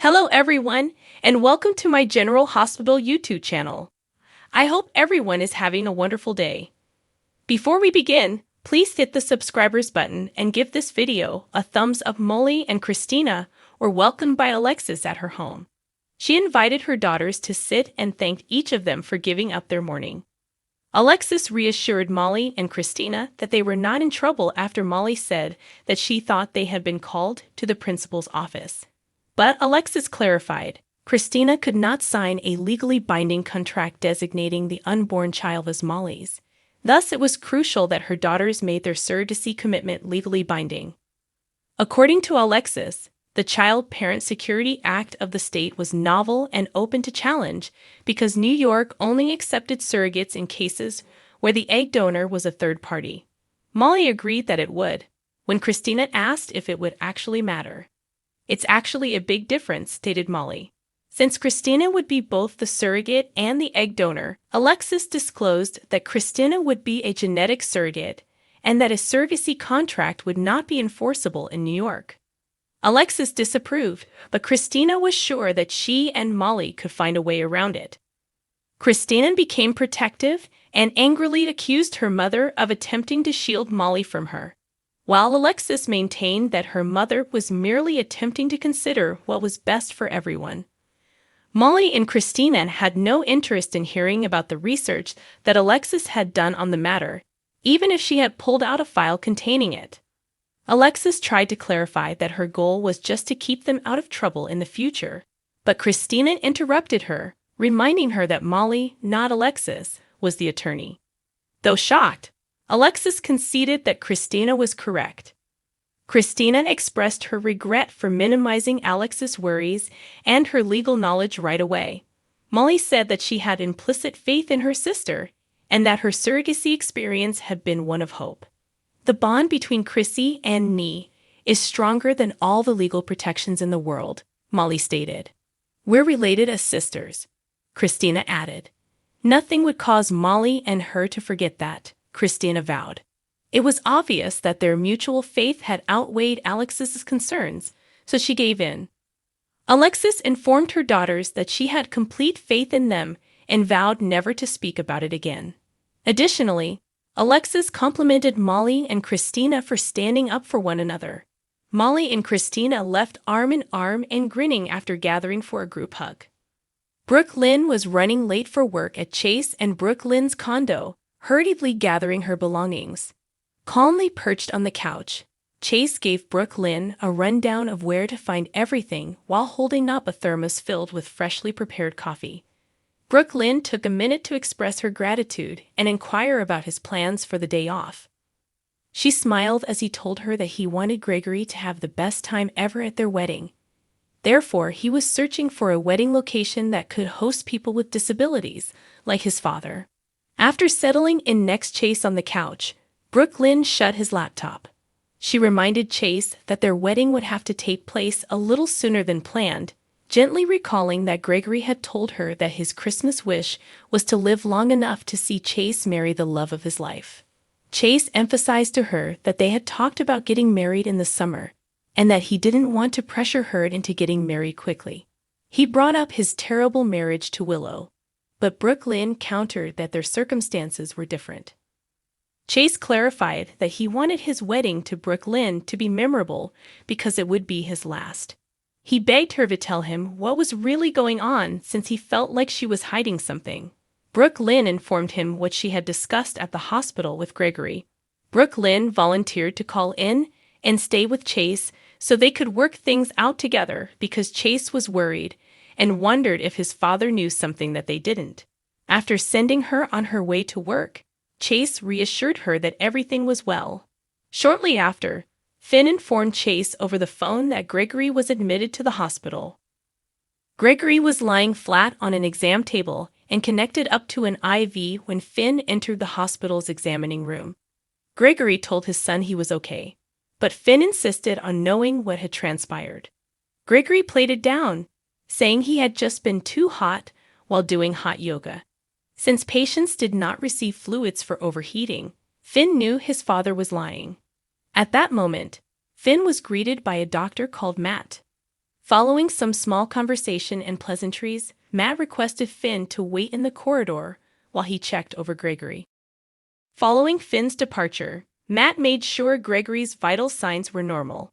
Hello everyone, and welcome to my General Hospital YouTube channel. I hope everyone is having a wonderful day. Before we begin, please hit the subscribers button and give this video a thumbs up. Molly and Christina were welcomed by Alexis at her home. She invited her daughters to sit and thanked each of them for giving up their morning. Alexis reassured Molly and Christina that they were not in trouble after Molly said that she thought they had been called to the principal's office. But Alexis clarified, Christina could not sign a legally binding contract designating the unborn child as Molly's. Thus, it was crucial that her daughters made their surrogacy commitment legally binding. According to Alexis, the Child Parent Security Act of the state was novel and open to challenge because New York only accepted surrogates in cases where the egg donor was a third party. Molly agreed that it would, when Christina asked if it would actually matter. It's actually a big difference, stated Molly. Since Christina would be both the surrogate and the egg donor, Alexis disclosed that Christina would be a genetic surrogate and that a surrogacy contract would not be enforceable in New York. Alexis disapproved, but Christina was sure that she and Molly could find a way around it. Christina became protective and angrily accused her mother of attempting to shield Molly from her, while Alexis maintained that her mother was merely attempting to consider what was best for everyone. Molly and Christina had no interest in hearing about the research that Alexis had done on the matter, even if she had pulled out a file containing it. Alexis tried to clarify that her goal was just to keep them out of trouble in the future, but Christina interrupted her, reminding her that Molly, not Alexis, was the attorney. Though shocked, Alexis conceded that Christina was correct. Christina expressed her regret for minimizing Alexis' worries and her legal knowledge right away. Molly said that she had implicit faith in her sister and that her surrogacy experience had been one of hope. The bond between Chrissy and me is stronger than all the legal protections in the world, Molly stated. We're related as sisters, Christina added. Nothing would cause Molly and her to forget that, Christina vowed. It was obvious that their mutual faith had outweighed Alexis's concerns, so she gave in. Alexis informed her daughters that she had complete faith in them and vowed never to speak about it again. Additionally, Alexis complimented Molly and Christina for standing up for one another. Molly and Christina left arm in arm and grinning after gathering for a group hug. Brooke Lynn was running late for work at Chase and Brooke Lynn's condo, hurriedly gathering her belongings. Calmly perched on the couch, Chase gave Brooke Lynn a rundown of where to find everything while holding up a thermos filled with freshly prepared coffee. Brooke Lynn took a minute to express her gratitude and inquire about his plans for the day off. She smiled as he told her that he wanted Gregory to have the best time ever at their wedding. Therefore, he was searching for a wedding location that could host people with disabilities, like his father. After settling in next Chase on the couch, Brooke Lynn shut his laptop. She reminded Chase that their wedding would have to take place a little sooner than planned, gently recalling that Gregory had told her that his Christmas wish was to live long enough to see Chase marry the love of his life. Chase emphasized to her that they had talked about getting married in the summer, and that he didn't want to pressure her into getting married quickly. He brought up his terrible marriage to Willow, but Brooke Lynn countered that their circumstances were different. Chase clarified that he wanted his wedding to Brooke Lynn to be memorable because it would be his last. He begged her to tell him what was really going on since he felt like she was hiding something. Brooke Lynn informed him what she had discussed at the hospital with Gregory. Brooke Lynn volunteered to call in and stay with Chase so they could work things out together because Chase was worried and wondered if his father knew something that they didn't. After sending her on her way to work, Chase reassured her that everything was well. Shortly after, Finn informed Chase over the phone that Gregory was admitted to the hospital. Gregory was lying flat on an exam table and connected up to an IV when Finn entered the hospital's examining room. Gregory told his son he was okay, but Finn insisted on knowing what had transpired. Gregory played it down, saying he had just been too hot while doing hot yoga. Since patients did not receive fluids for overheating, Finn knew his father was lying. At that moment, Finn was greeted by a doctor called Matt. Following some small conversation and pleasantries, Matt requested Finn to wait in the corridor while he checked over Gregory. Following Finn's departure, Matt made sure Gregory's vital signs were normal.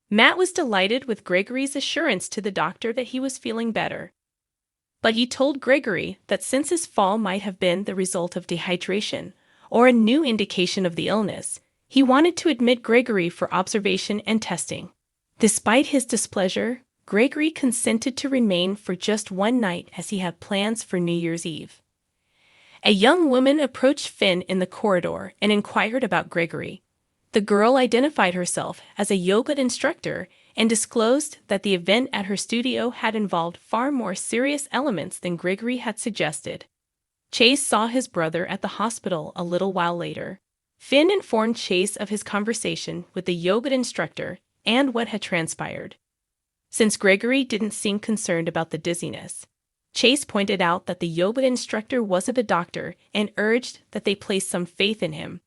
Matt was delighted with Gregory's assurance to the doctor that he was feeling better. But he told Gregory that since his fall might have been the result of dehydration or a new indication of the illness, he wanted to admit Gregory for observation and testing. Despite his displeasure, Gregory consented to remain for just one night as he had plans for New Year's Eve. A young woman approached Finn in the corridor and inquired about Gregory. The girl identified herself as a yoga instructor and disclosed that the event at her studio had involved far more serious elements than Gregory had suggested. Chase saw his brother at the hospital a little while later. Finn informed Chase of his conversation with the yoga instructor and what had transpired. Since Gregory didn't seem concerned about the dizziness, Chase pointed out that the yoga instructor wasn't a doctor and urged that they place some faith in him.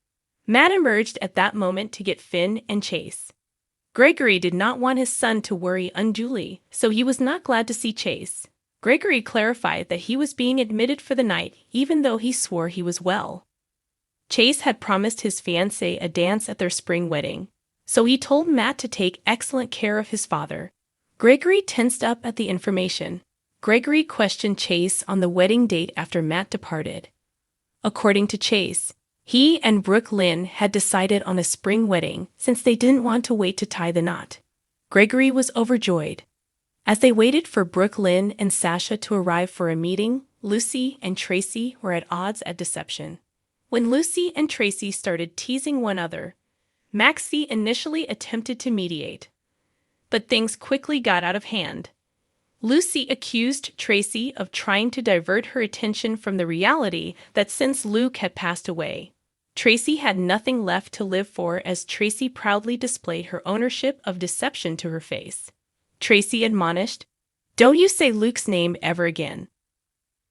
Matt emerged at that moment to get Finn and Chase. Gregory did not want his son to worry unduly, so he was not glad to see Chase. Gregory clarified that he was being admitted for the night even though he swore he was well. Chase had promised his fiancée a dance at their spring wedding, so he told Matt to take excellent care of his father. Gregory tensed up at the information. Gregory questioned Chase on the wedding date after Matt departed. According to Chase, he and Brooke Lynn had decided on a spring wedding since they didn't want to wait to tie the knot. Gregory was overjoyed. As they waited for Brooke Lynn and Sasha to arrive for a meeting, Lucy and Tracy were at odds at deception. When Lucy and Tracy started teasing one another, Maxie initially attempted to mediate. But things quickly got out of hand. Lucy accused Tracy of trying to divert her attention from the reality that since Luke had passed away, Tracy had nothing left to live for as Tracy proudly displayed her ownership of deception to her face. Tracy admonished, "Don't you say Luke's name ever again."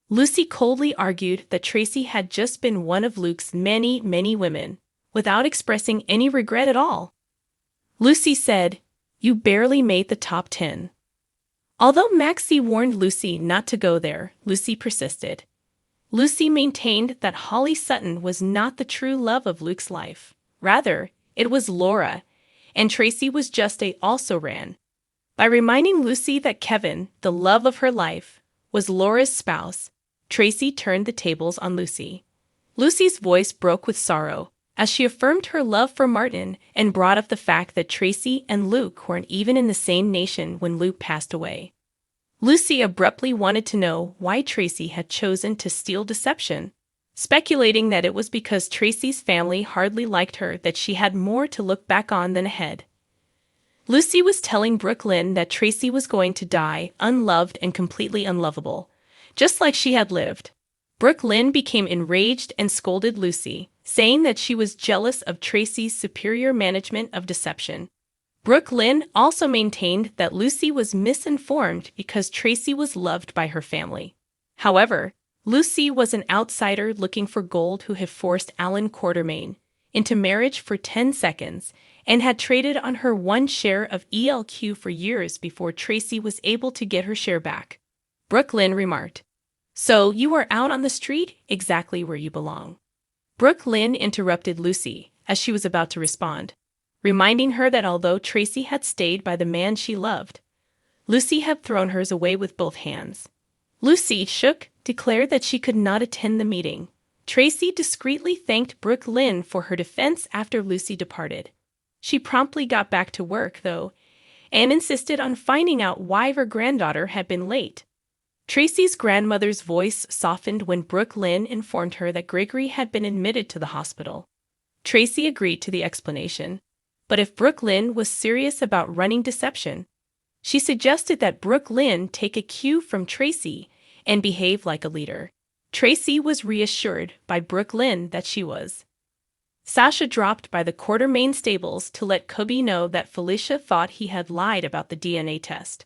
Lucy coldly argued that Tracy had just been one of Luke's many, many women, without expressing any regret at all. Lucy said, "You barely made the top 10. Although Maxie warned Lucy not to go there, Lucy persisted. Lucy maintained that Holly Sutton was not the true love of Luke's life. Rather, it was Laura, and Tracy was just a also-ran. By reminding Lucy that Kevin, the love of her life, was Laura's spouse, Tracy turned the tables on Lucy. Lucy's voice broke with sorrow as she affirmed her love for Martin and brought up the fact that Tracy and Luke weren't even in the same nation when Luke passed away. Lucy abruptly wanted to know why Tracy had chosen to steal deception, speculating that it was because Tracy's family hardly liked her that she had more to look back on than ahead. Lucy was telling Brooke Lynn that Tracy was going to die unloved and completely unlovable, just like she had lived. Brooke Lynn became enraged and scolded Lucy, saying that she was jealous of Tracy's superior management of deception. Brooke Lynn also maintained that Lucy was misinformed because Tracy was loved by her family. However, Lucy was an outsider looking for gold who had forced Alan Quartermain into marriage for 10 seconds and had traded on her one share of ELQ for years before Tracy was able to get her share back. Brooke Lynn remarked, "So you are out on the street, exactly where you belong." Brooke Lynn interrupted Lucy as she was about to respond, reminding her that although Tracy had stayed by the man she loved, Lucy had thrown hers away with both hands. Lucy, shook, declared that she could not attend the meeting. Tracy discreetly thanked Brooke Lynn for her defense after Lucy departed. She promptly got back to work, though, and insisted on finding out why her granddaughter had been late. Tracy's grandmother's voice softened when Brooke Lynn informed her that Gregory had been admitted to the hospital. Tracy agreed to the explanation, but if Brooke Lynn was serious about running deception, she suggested that Brooke Lynn take a cue from Tracy and behave like a leader. Tracy was reassured by Brooke Lynn that she was. Sasha dropped by the Quartermain stables to let Cody know that Felicia thought he had lied about the DNA test.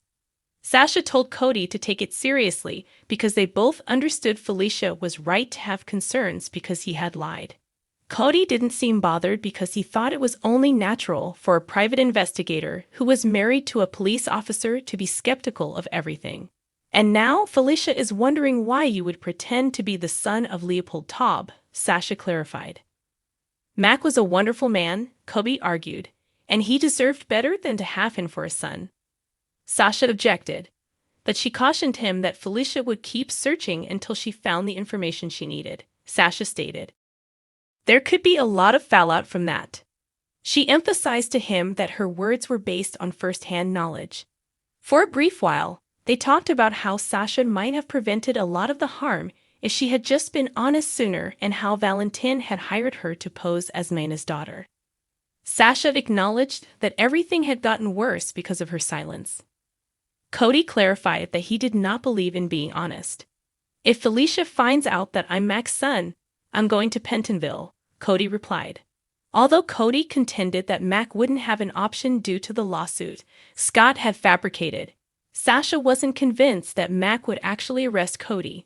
Sasha told Cody to take it seriously because they both understood Felicia was right to have concerns because he had lied. Cody didn't seem bothered because he thought it was only natural for a private investigator who was married to a police officer to be skeptical of everything. And now Felicia is wondering why you would pretend to be the son of Leopold Taub, Sasha clarified. Mac was a wonderful man, Cody argued, and he deserved better than to have him for a son. Sasha objected, but she cautioned him that Felicia would keep searching until she found the information she needed, Sasha stated. There could be a lot of fallout from that. She emphasized to him that her words were based on first-hand knowledge. For a brief while, they talked about how Sasha might have prevented a lot of the harm if she had just been honest sooner and how Valentin had hired her to pose as Mina's daughter. Sasha acknowledged that everything had gotten worse because of her silence. Cody clarified that he did not believe in being honest. If Felicia finds out that I'm Mac's son, I'm going to Pentonville, Cody replied. Although Cody contended that Mac wouldn't have an option due to the lawsuit Scott had fabricated, Sasha wasn't convinced that Mac would actually arrest Cody.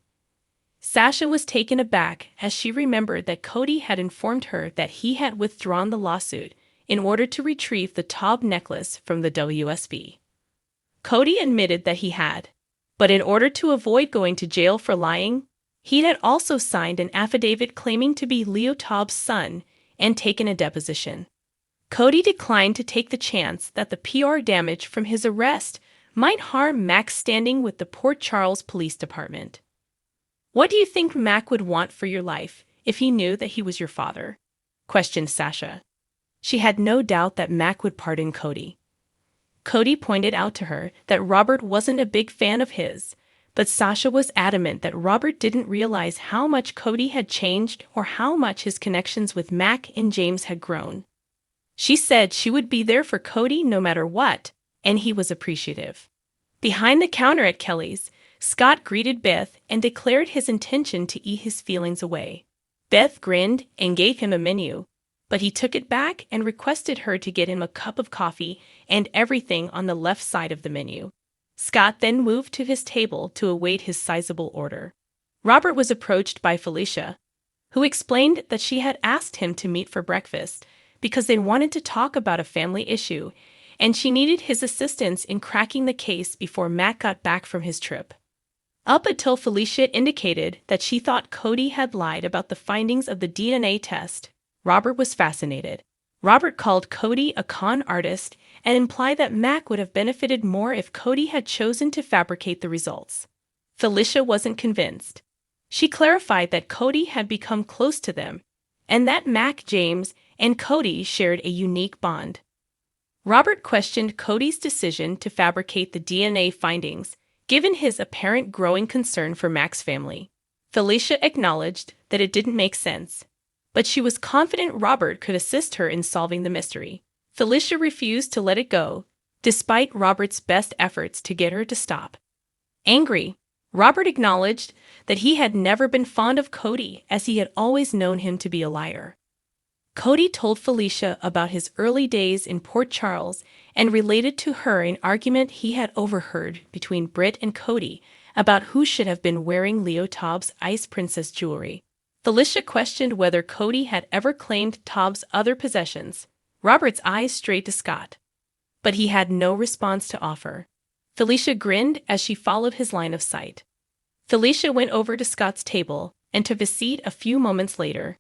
Sasha was taken aback as she remembered that Cody had informed her that he had withdrawn the lawsuit in order to retrieve the Taub necklace from the WSB. Cody admitted that he had, but in order to avoid going to jail for lying, he had also signed an affidavit claiming to be Leo Taub's son and taken a deposition. Cody declined to take the chance that the PR damage from his arrest might harm Mac's standing with the Port Charles Police Department. What do you think Mac would want for your life if he knew that he was your father? Questioned Sasha. She had no doubt that Mac would pardon Cody. Cody pointed out to her that Robert wasn't a big fan of his, but Sasha was adamant that Robert didn't realize how much Cody had changed or how much his connections with Mac and James had grown. She said she would be there for Cody no matter what, and he was appreciative. Behind the counter at Kelly's, Scott greeted Beth and declared his intention to eat his feelings away. Beth grinned and gave him a menu, but he took it back and requested her to get him a cup of coffee and everything on the left side of the menu. Scott then moved to his table to await his sizable order. Robert was approached by Felicia, who explained that she had asked him to meet for breakfast because they wanted to talk about a family issue, and she needed his assistance in cracking the case before Mac got back from his trip. Up until Felicia indicated that she thought Cody had lied about the findings of the DNA test, Robert was fascinated. Robert called Cody a con artist and implied that Mac would have benefited more if Cody had chosen to fabricate the results. Felicia wasn't convinced. She clarified that Cody had become close to them, and that Mac, James, and Cody shared a unique bond. Robert questioned Cody's decision to fabricate the DNA findings, given his apparent growing concern for Mac's family. Felicia acknowledged that it didn't make sense, but she was confident Robert could assist her in solving the mystery. Felicia refused to let it go, despite Robert's best efforts to get her to stop. Angry, Robert acknowledged that he had never been fond of Cody as he had always known him to be a liar. Cody told Felicia about his early days in Port Charles and related to her an argument he had overheard between Britt and Cody about who should have been wearing Leo Taub's Ice Princess jewelry. Felicia questioned whether Cody had ever claimed Taub's other possessions. Robert's eyes strayed to Scott, but he had no response to offer. Felicia grinned as she followed his line of sight. Felicia went over to Scott's table and took a seat a few moments later.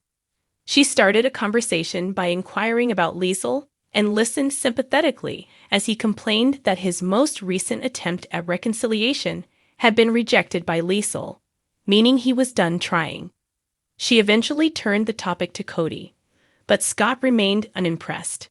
She started a conversation by inquiring about Liesel and listened sympathetically as he complained that his most recent attempt at reconciliation had been rejected by Liesel, meaning he was done trying. She eventually turned the topic to Cody, but Scott remained unimpressed.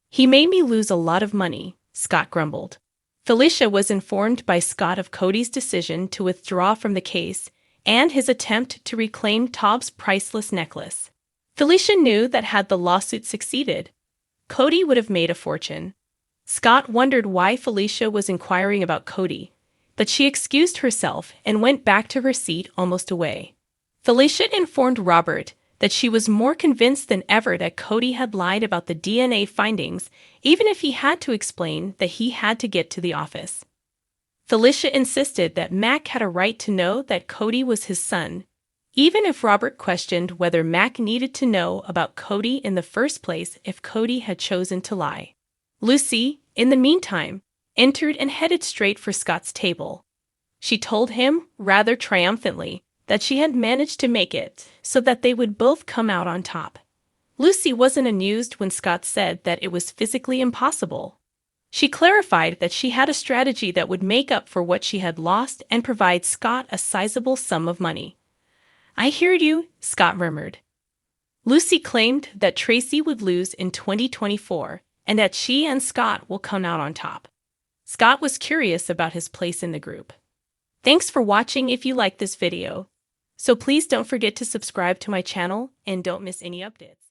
"He made me lose a lot of money," Scott grumbled. Felicia was informed by Scott of Cody's decision to withdraw from the case and his attempt to reclaim Taub's priceless necklace. Felicia knew that had the lawsuit succeeded, Cody would have made a fortune. Scott wondered why Felicia was inquiring about Cody, but she excused herself and went back to her seat almost away. Felicia informed Robert that she was more convinced than ever that Cody had lied about the DNA findings, even if he had to explain that he had to get to the office. Felicia insisted that Mac had a right to know that Cody was his son, Even if Robert questioned whether Mac needed to know about Cody in the first place if Cody had chosen to lie. Lucy, in the meantime, entered and headed straight for Scott's table. She told him, rather triumphantly, that she had managed to make it so that they would both come out on top. Lucy wasn't amused when Scott said that it was physically impossible. She clarified that she had a strategy that would make up for what she had lost and provide Scott a sizable sum of money. "I hear you," Scott murmured. Lucy claimed that Tracy would lose in 2024 and that she and Scott will come out on top. Scott was curious about his place in the group. Thanks for watching. If you liked this video, so please don't forget to subscribe to my channel and don't miss any updates.